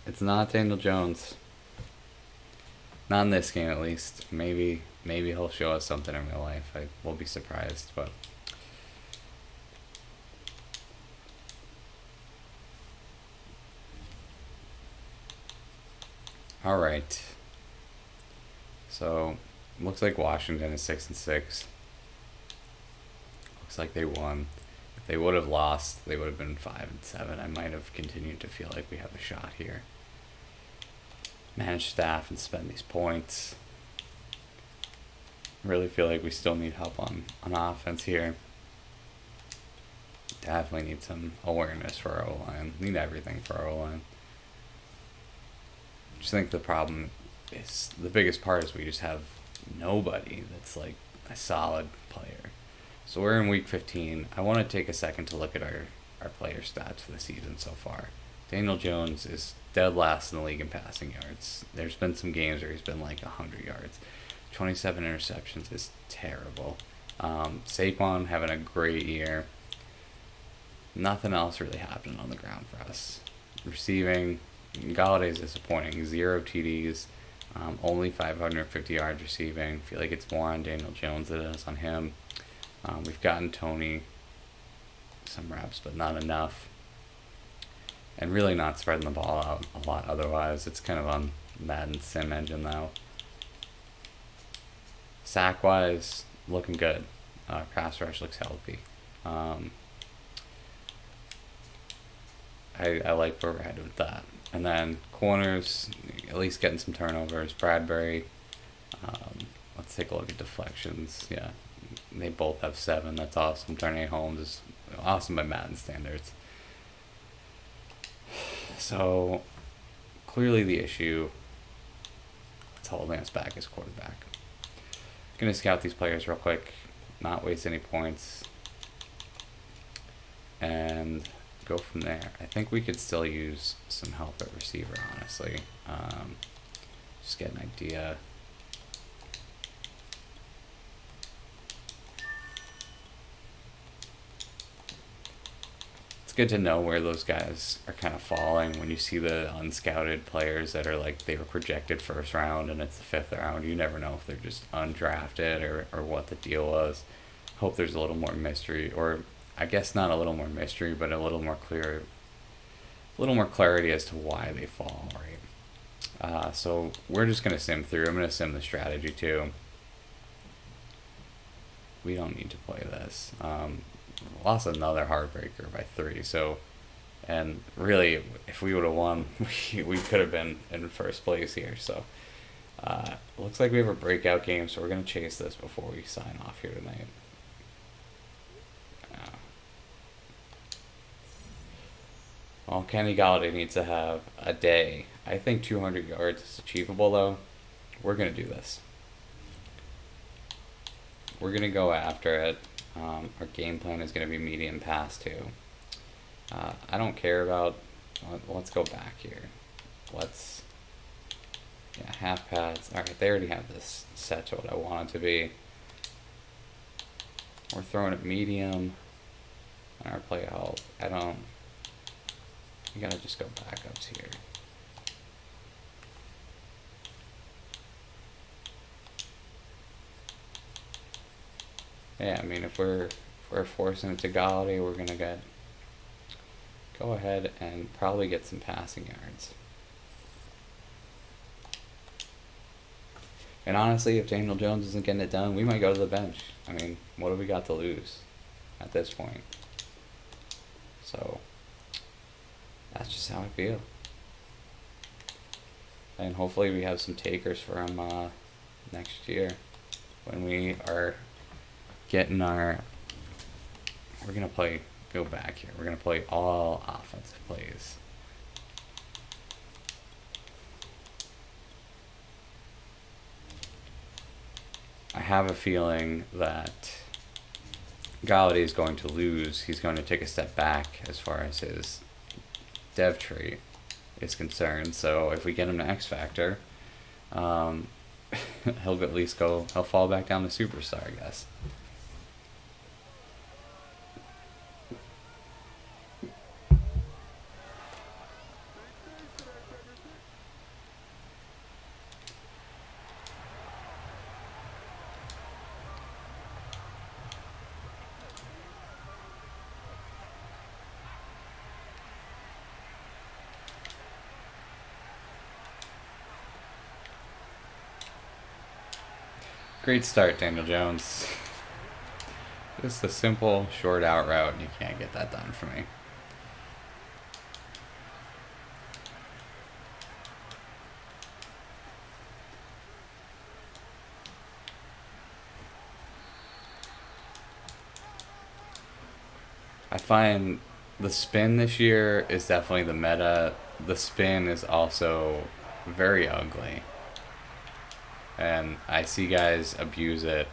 It's not Daniel Jones. Not in this game, at least. Maybe he'll show us something in real life. I will be surprised, but. All right. So, looks like Washington is 6-6. Looks like they won. If they would have lost, they would have been 5-7. I might have continued to feel like we have a shot here. Manage staff and spend these points. Really feel like we still need help on offense here. Definitely need some awareness for our O-line. Need everything for our O-line. Just think the problem is, the biggest part is we just have nobody that's like a solid player. So we're in week 15. I want to take a second to look at our player stats for the season so far. Daniel Jones is dead last in the league in passing yards. There's been some games where he's been like 100 yards. 27 interceptions is terrible. Saquon having a great year. Nothing else really happening on the ground for us. Receiving, Galladay's disappointing. 0 TDs, only 550 yards receiving. Feel like it's more on Daniel Jones than it is on him. We've gotten Tony some reps, but not enough. And really not spreading the ball out a lot otherwise. It's kind of on Madden sim engine now. Sack-wise, looking good. Pass rush looks healthy. I like where we're headed with that. And then corners, at least getting some turnovers. Bradbury, let's take a look at deflections. Yeah, they both have 7. That's awesome. Darnay Holmes is awesome by Madden standards. So, clearly the issue that's holding us back is quarterback. Going to scout these players real quick, not waste any points, and go from there. I think we could still use some help at receiver, honestly. Just get an idea. It's good to know where those guys are kind of falling when you see the unscouted players that are like they were projected first round and it's the 5th round. You never know if they're just undrafted or what the deal was. Hope there's a little more mystery, or I guess not a little more mystery, but a little more clarity as to why they fall, right? So we're just going to sim through. I'm going to sim the strategy too. We don't need to play this. Lost another heartbreaker by 3. So, and really, if we would have won, we could have been in first place here. So, looks like we have a breakout game. So we're gonna chase this before we sign off here tonight. Well, Kenny Galladay needs to have a day. I think 200 yards is achievable, though. We're gonna do this. We're gonna go after it. Our game plan is going to be medium pass too. I don't care about. Let's go back here. Half pads. All right, they already have this set to what I want it to be. We're throwing it medium on our play health. We gotta just go backups here. Yeah, I mean, if we're forcing it to Galladay, we're gonna go ahead and probably get some passing yards. And honestly, if Daniel Jones isn't getting it done, we might go to the bench. I mean, what have we got to lose at this point? So that's just how I feel. And hopefully we have some takers for him next year when we are getting we're going to go back here. We're going to play all offensive plays. I have a feeling that Galladay is going to lose. He's going to take a step back as far as his dev tree is concerned. So if we get him to X Factor, um, he'll at least go. He'll fall back down to superstar, I guess. Great start, Daniel Jones. Just a simple short out route, and you can't get that done for me. I find the spin this year is definitely the meta. The spin is also very ugly. And I see guys abuse it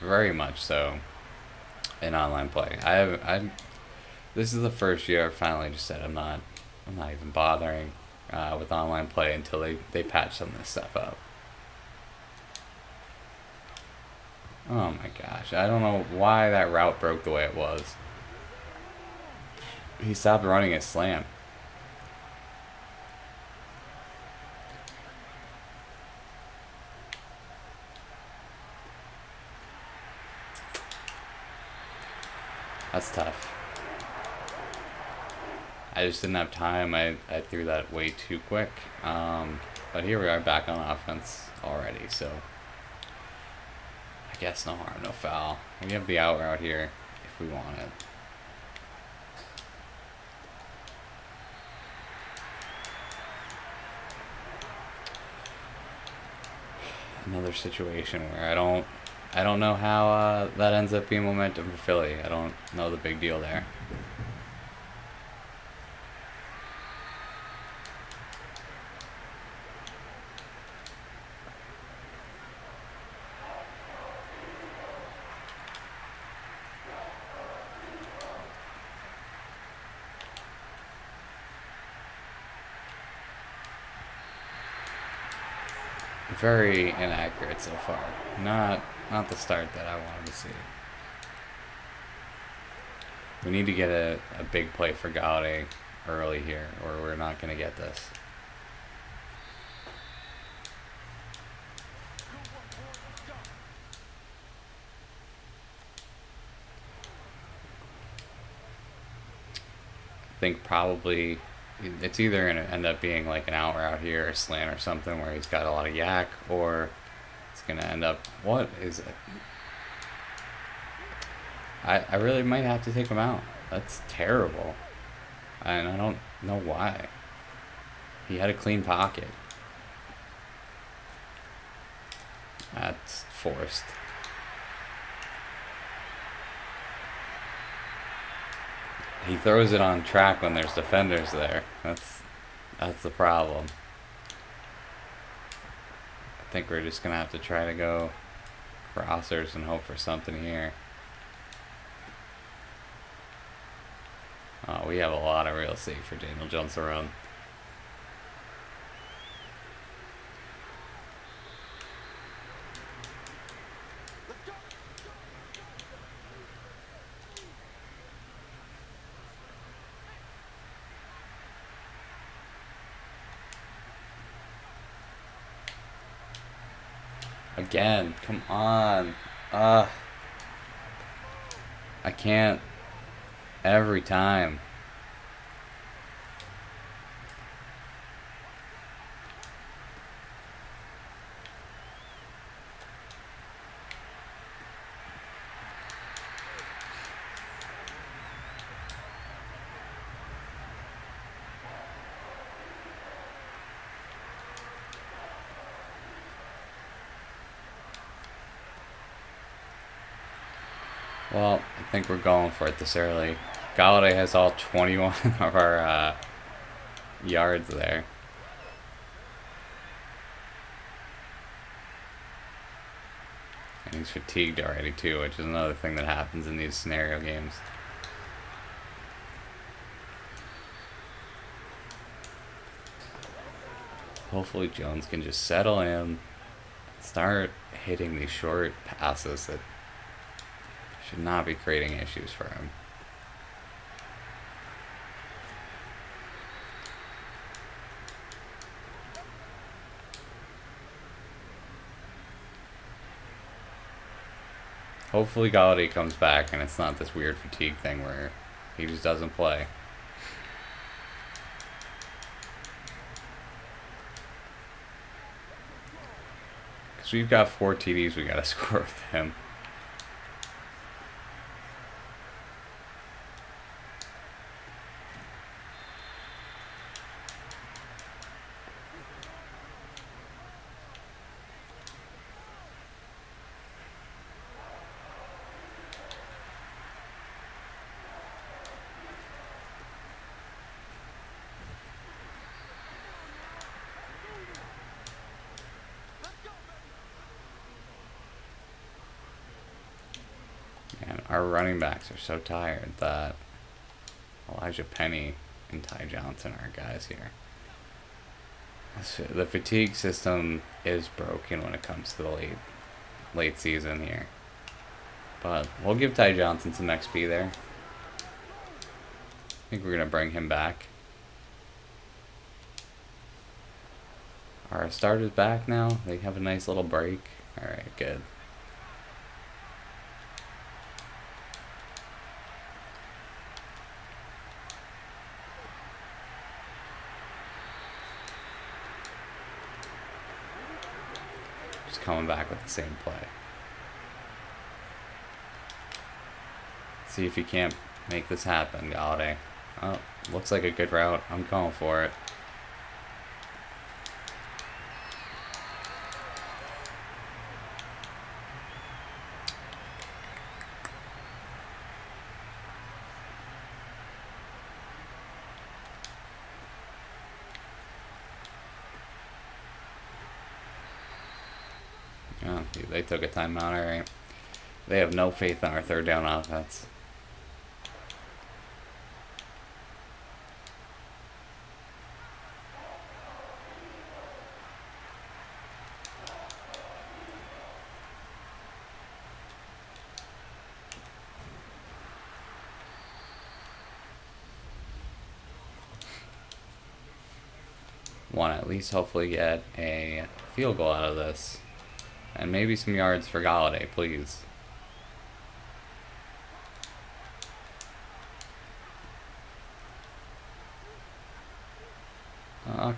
very much so in online play. This is the first year I finally just said I'm not even bothering with online play until they patch some of this stuff up. Oh my gosh, I don't know why that route broke the way it was. He stopped running his slam. That's tough. I just didn't have time. I threw that way too quick. But here we are back on offense already, so I guess no harm, no foul. We have the out route here if we want it. Another situation where I don't know how that ends up being momentum for Philly. I don't know the big deal there. Very inaccurate so far. Not the start that I wanted to see. We need to get a big play for Galladay early here, or we're not going to get this. I think probably it's either going to end up being like an out route here, a slant or something where he's got a lot of yak, or it's going to end up, what is it? I really might have to take him out. That's terrible. And I don't know why. He had a clean pocket. That's forced. He throws it on track when there's defenders there. That's the problem. I think we're just gonna have to try to go crossers and hope for something here. Oh, we have a lot of real estate for Daniel Jones to run. Again, come on. I can't every time. Well, I think we're going for it this early. Galladay has all 21 of our yards there. And he's fatigued already too, which is another thing that happens in these scenario games. hopefully Jones can just settle in, start hitting these short passes that should not be creating issues for him. Hopefully Galladay comes back and it's not this weird fatigue thing where he just doesn't play. Because we've got 4 TDs we got to score with him. And our running backs are so tired that Elijah Penny and Ty Johnson are guys here. The fatigue system is broken when it comes to the late season here. But we'll give Ty Johnson some XP there. I think we're going to bring him back. Our starter's back now. They have a nice little break. Alright, good. Just coming back with the same play. See if you can't make this happen, Galladay. Oh, looks like a good route. I'm calling for it. Oh, they took a timeout, alright. They have no faith in our third down offense. Want to at least hopefully get a field goal out of this. And maybe some yards for Galladay, please.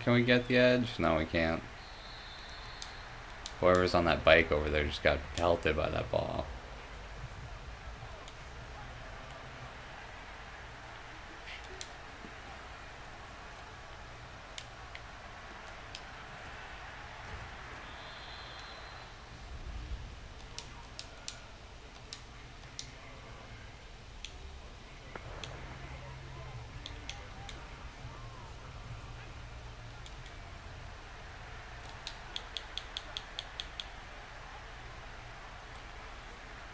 Can we get the edge? No, we can't. Whoever's on that bike over there just got pelted by that ball.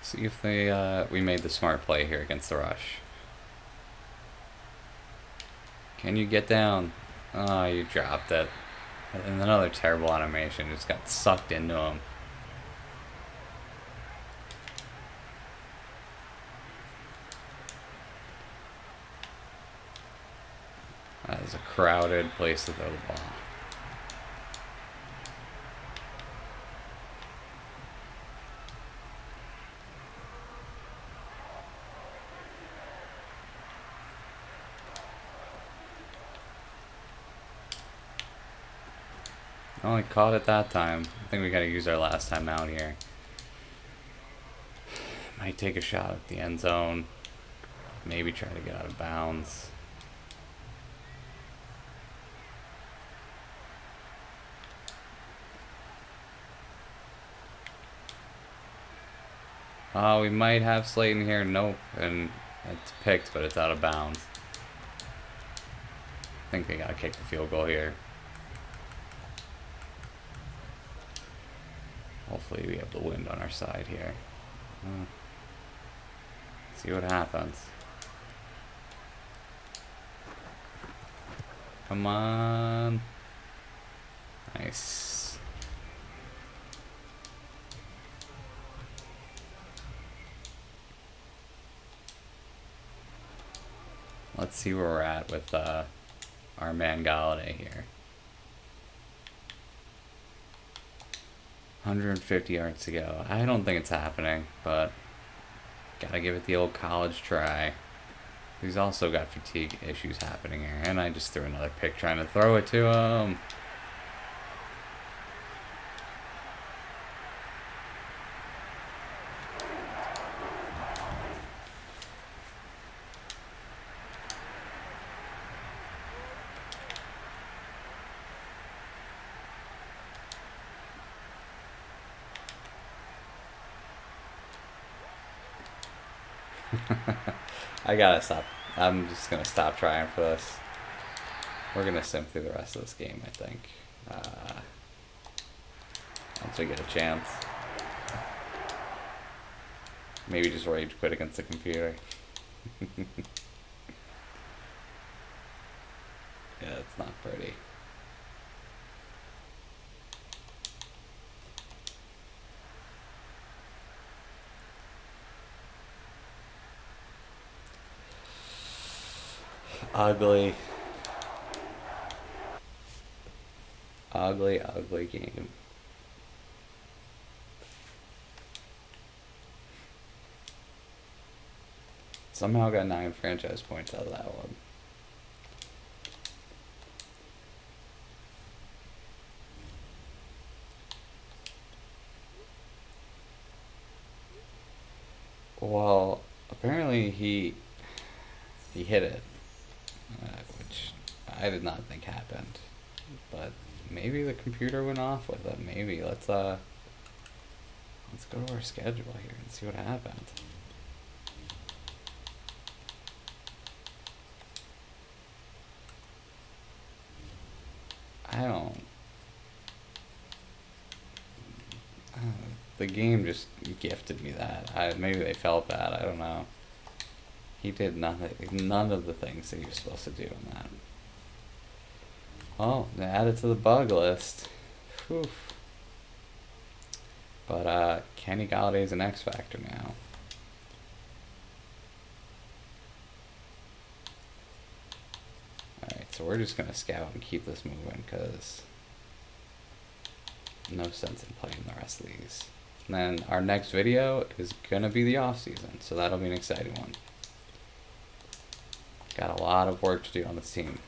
See if we made the smart play here against the rush. Can you get down? Oh, you dropped it. And another terrible animation just got sucked into him. That is a crowded place to throw the ball. Only caught it that time. I think we gotta use our last time out here. Might take a shot at the end zone. Maybe try to get out of bounds. We might have Slayton here. Nope. And it's picked, but it's out of bounds. I think they gotta kick the field goal here. Hopefully we have the wind on our side here. See what happens. Come on. Nice. Let's see where we're at with our man Galladay here. 150 yards to go. I don't think it's happening, but gotta give it the old college try. He's also got fatigue issues happening here, and I just threw another pick trying to throw it to him. I gotta stop. I'm just gonna stop trying for this. We're gonna sim through the rest of this game, I think. Once we get a chance. Maybe just rage quit against the computer. Yeah, it's not pretty. Ugly. Ugly, ugly game. Somehow got 9 franchise points out of that one. Well, apparently he hit it, which I did not think happened. But maybe the computer went off with it. Maybe let's go to our schedule here and see what happened. I don't. The game just gifted me that. Maybe they felt bad. I don't know. He did nothing. None of the things that he was supposed to do in that. Oh, they added to the bug list. Whew. But Kenny Galladay's an X factor now. Alright, so we're just gonna scout and keep this moving because no sense in playing the rest of these. And then our next video is gonna be the off season, so that'll be an exciting one. Got a lot of work to do on this team.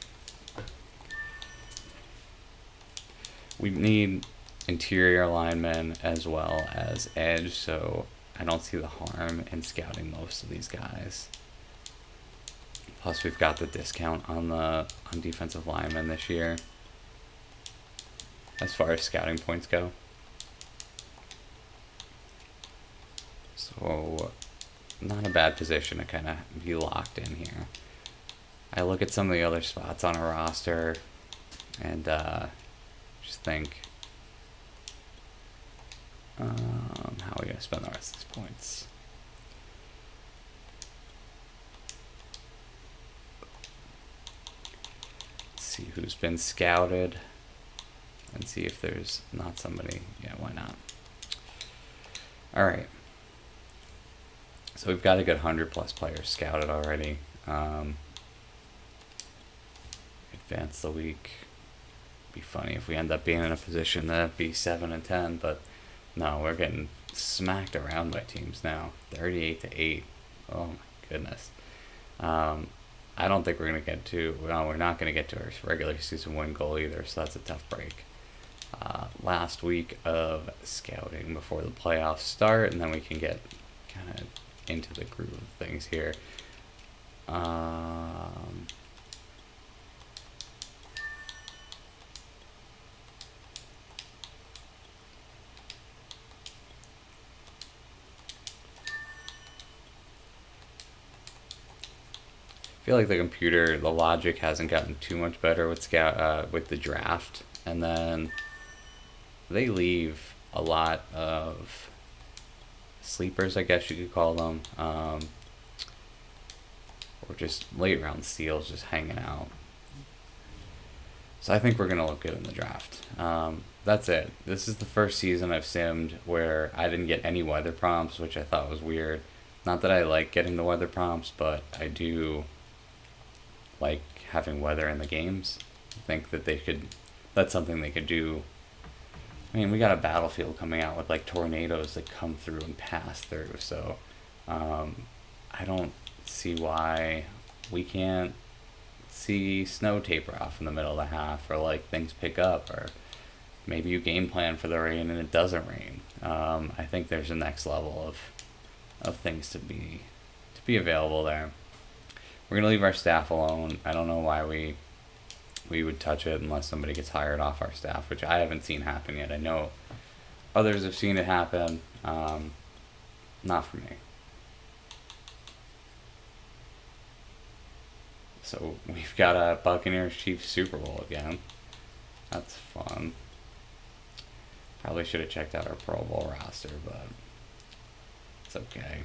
We need interior linemen as well as edge, so I don't see the harm in scouting most of these guys. Plus, we've got the discount on defensive linemen this year, as far as scouting points go. So, not a bad position to kind of be locked in here. I look at some of the other spots on a roster and just think, how are we going to spend the rest of these points? Let's see who's been scouted and see if there's not somebody. Yeah, why not? All right. So we've got a good 100+ players scouted already. Advance the week. Be funny if we end up being in a position that'd be 7-10, but no, we're getting smacked around by teams now. 38-8. Oh my goodness. I don't think we're gonna get to. Well, we're not gonna get to our regular season win goal either, so that's a tough break. Last week of scouting before the playoffs start, and then we can get kind of into the groove of things here. I feel like the computer, the logic hasn't gotten too much better with with the draft, and then they leave a lot of sleepers, I guess you could call them, or just late round steals just hanging out. So I think we're going to look good in the draft. That's it. This is the first season I've simmed where I didn't get any weather prompts, which I thought was weird. Not that I like getting the weather prompts, but I do like having weather in the games. I think that that's something they could do. I mean, we got a Battlefield coming out with like tornadoes that come through and pass through, so I don't see why we can't see snow taper off in the middle of the half, or like things pick up, or maybe you game plan for the rain and it doesn't rain. I think there's a next level of things to be available there. We're gonna leave our staff alone. I don't know why we would touch it unless somebody gets hired off our staff, which I haven't seen happen yet. I know others have seen it happen. Not for me. So we've got a Buccaneers Chiefs Super Bowl again. That's fun. Probably should have checked out our Pro Bowl roster, but it's okay.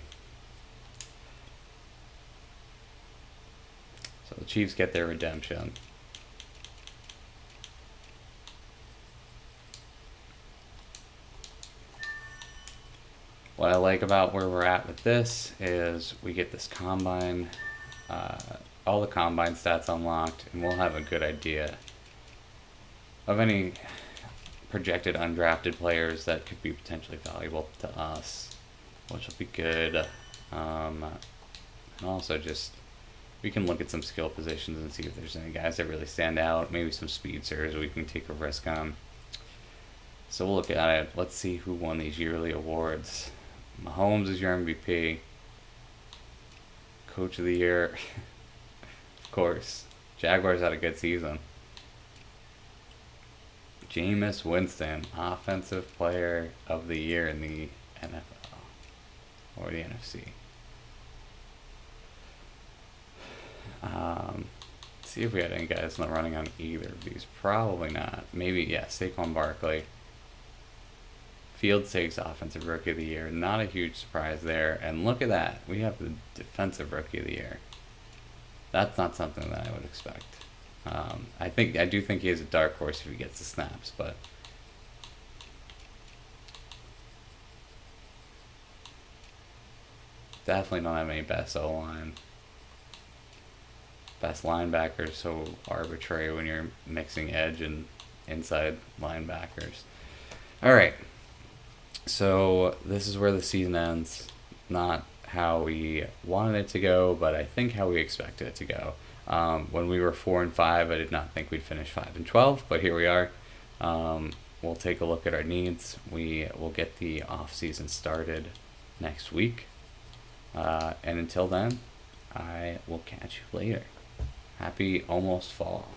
So the Chiefs get their redemption. What I like about where we're at with this is we get this combine, all the combine stats unlocked, and we'll have a good idea of any projected undrafted players that could be potentially valuable to us, which will be good. And also just, we can look at some skill positions and see if there's any guys that really stand out, maybe some speedsters we can take a risk on. So we'll look at it. Let's see who won these yearly awards. Mahomes is your MVP. Coach of the Year. Of course. Jaguars had a good season. Jameis Winston, Offensive Player of the Year in the NFL. Or the NFC. See if we had any guys not running on either of these. Probably not. Maybe, yeah, Saquon Barkley. Fields takes Offensive Rookie of the Year. Not a huge surprise there. And look at that. We have the Defensive Rookie of the Year. That's not something that I would expect. I do think he is a dark horse if he gets the snaps, but definitely don't have any best O-line. Best linebackers, so arbitrary when you're mixing edge and inside linebackers. Alright. So this is where the season ends. Not how we wanted it to go, but I think how we expected it to go. When we were 4-5, I did not think we'd finish 5-12, but here we are. We'll take a look at our needs. We will get the offseason started next week. And until then, I will catch you later. Happy almost fall.